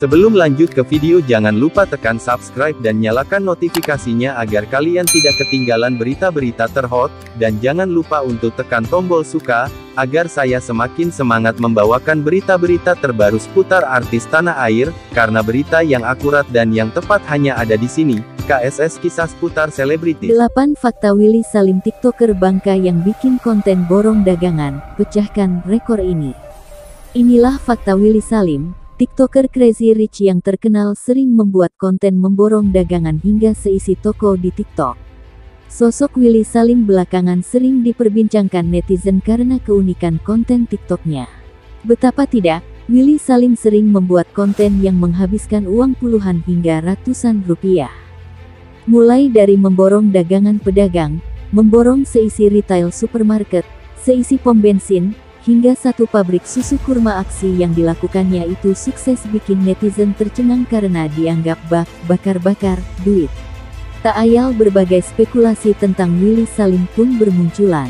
Sebelum lanjut ke video, jangan lupa tekan subscribe dan nyalakan notifikasinya agar kalian tidak ketinggalan berita-berita terhot, dan jangan lupa untuk tekan tombol suka, agar saya semakin semangat membawakan berita-berita terbaru seputar artis tanah air, karena berita yang akurat dan yang tepat hanya ada di sini. KSS Kisah Seputar Selebritis. 8 fakta Willy Salim TikToker Bangka yang bikin konten borong dagangan, pecahkan rekor ini. Inilah fakta Willy Salim, TikToker Crazy Rich yang terkenal sering membuat konten memborong dagangan hingga seisi toko di TikTok. Sosok Willy Salim belakangan sering diperbincangkan netizen karena keunikan konten TikToknya. Betapa tidak, Willy Salim sering membuat konten yang menghabiskan uang puluhan hingga ratusan rupiah. Mulai dari memborong dagangan pedagang, memborong seisi retail supermarket, seisi pom bensin, hingga satu pabrik susu kurma. Aksi yang dilakukannya itu sukses bikin netizen tercengang karena dianggap bakar-bakar duit. Tak ayal berbagai spekulasi tentang Willy Salim pun bermunculan.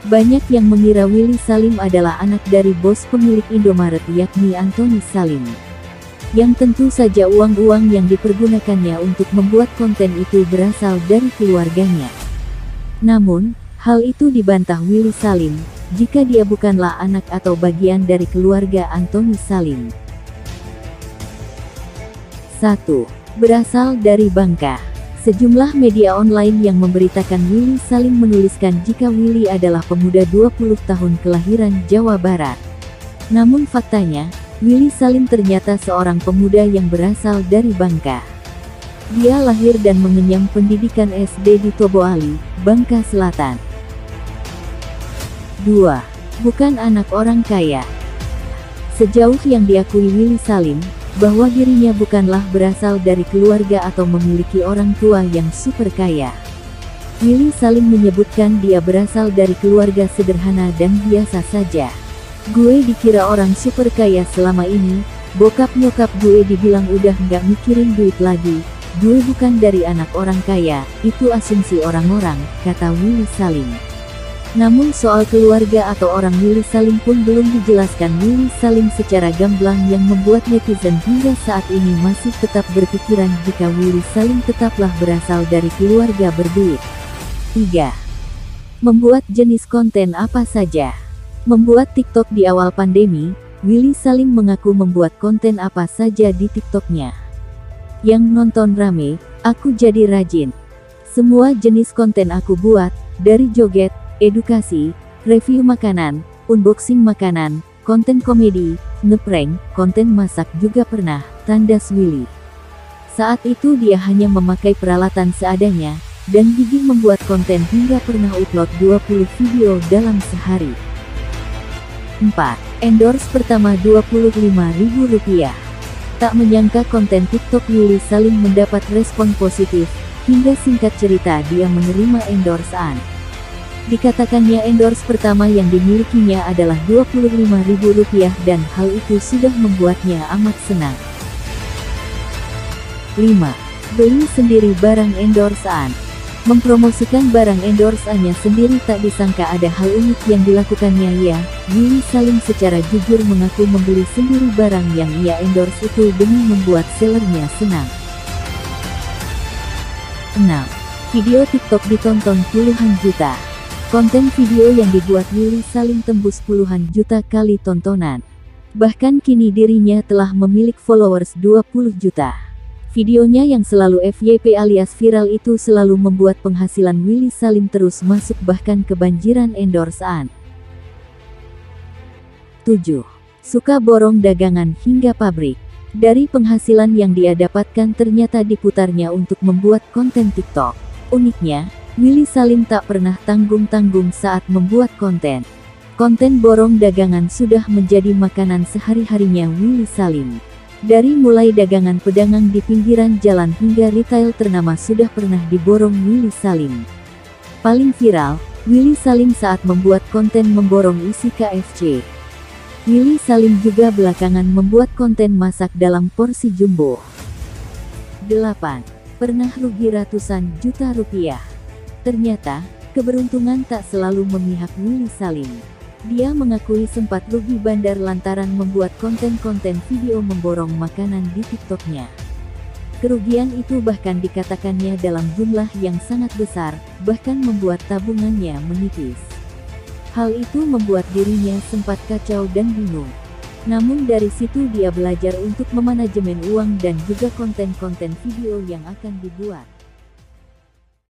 Banyak yang mengira Willy Salim adalah anak dari bos pemilik Indomaret yakni Antoni Salim. Yang tentu saja uang-uang yang dipergunakannya untuk membuat konten itu berasal dari keluarganya. Namun, hal itu dibantah Willy Salim, jika dia bukanlah anak atau bagian dari keluarga Antoni Salim. 1. Berasal dari Bangka. Sejumlah media online yang memberitakan Willy Salim menuliskan jika Willy adalah pemuda 20 tahun kelahiran Jawa Barat. Namun faktanya, Willy Salim ternyata seorang pemuda yang berasal dari Bangka. Dia lahir dan mengenyam pendidikan SD di Toboali, Bangka Selatan. 2. Bukan anak orang kaya. Sejauh yang diakui Willy Salim, bahwa dirinya bukanlah berasal dari keluarga atau memiliki orang tua yang super kaya. Willy Salim menyebutkan dia berasal dari keluarga sederhana dan biasa saja. Gue dikira orang super kaya selama ini, bokap nyokap gue dibilang udah nggak mikirin duit lagi, gue bukan dari anak orang kaya, itu asumsi orang-orang, kata Willy Salim. Namun soal keluarga atau orang Willy Salim pun belum dijelaskan Willy Salim secara gamblang yang membuat netizen hingga saat ini masih tetap berpikiran jika Willy Salim tetaplah berasal dari keluarga berduit. 3. Membuat jenis konten apa saja. Membuat TikTok di awal pandemi, Willy Salim mengaku membuat konten apa saja di TikToknya. Yang nonton rame, aku jadi rajin. Semua jenis konten aku buat, dari joget, edukasi, review makanan, unboxing makanan, konten komedi, ngeprank, konten masak juga pernah, tandas Willy. Saat itu dia hanya memakai peralatan seadanya, dan gigih membuat konten hingga pernah upload 20 video dalam sehari. 4. Endorse pertama Rp25.000. Tak menyangka konten TikTok Willy Salim mendapat respon positif, hingga singkat cerita dia menerima endorsean. Dikatakannya endorse pertama yang dimilikinya adalah Rp25.000 dan hal itu sudah membuatnya amat senang. 5. Beli sendiri barang endorsean. Mempromosikan barang endorseannya sendiri tak disangka ada hal unik yang dilakukannya ya. Willy Salim secara jujur mengaku membeli sendiri barang yang ia endorse itu demi membuat sellernya senang. 6. Video TikTok ditonton puluhan juta. Konten video yang dibuat Willy Salim tembus puluhan juta kali tontonan. Bahkan kini dirinya telah memiliki followers 20 juta. Videonya yang selalu FYP alias viral itu selalu membuat penghasilan Willy Salim terus masuk bahkan kebanjiran endorsean. 7. Suka borong dagangan hingga pabrik. Dari penghasilan yang dia dapatkan ternyata diputarnya untuk membuat konten TikTok. Uniknya, Willy Salim tak pernah tanggung-tanggung saat membuat konten. Konten borong dagangan sudah menjadi makanan sehari-harinya Willy Salim. Dari mulai dagangan pedagang di pinggiran jalan hingga retail ternama sudah pernah diborong Willy Salim. Paling viral, Willy Salim saat membuat konten memborong isi KFC. Willy Salim juga belakangan membuat konten masak dalam porsi jumbo. 8. Pernah rugi ratusan juta rupiah. Ternyata, keberuntungan tak selalu memihak Willy Salim. Dia mengakui sempat rugi bandar lantaran membuat konten-konten video memborong makanan di TikTok-nya. Kerugian itu bahkan dikatakannya dalam jumlah yang sangat besar, bahkan membuat tabungannya menipis. Hal itu membuat dirinya sempat kacau dan bingung. Namun dari situ dia belajar untuk memanajemen uang dan juga konten-konten video yang akan dibuat.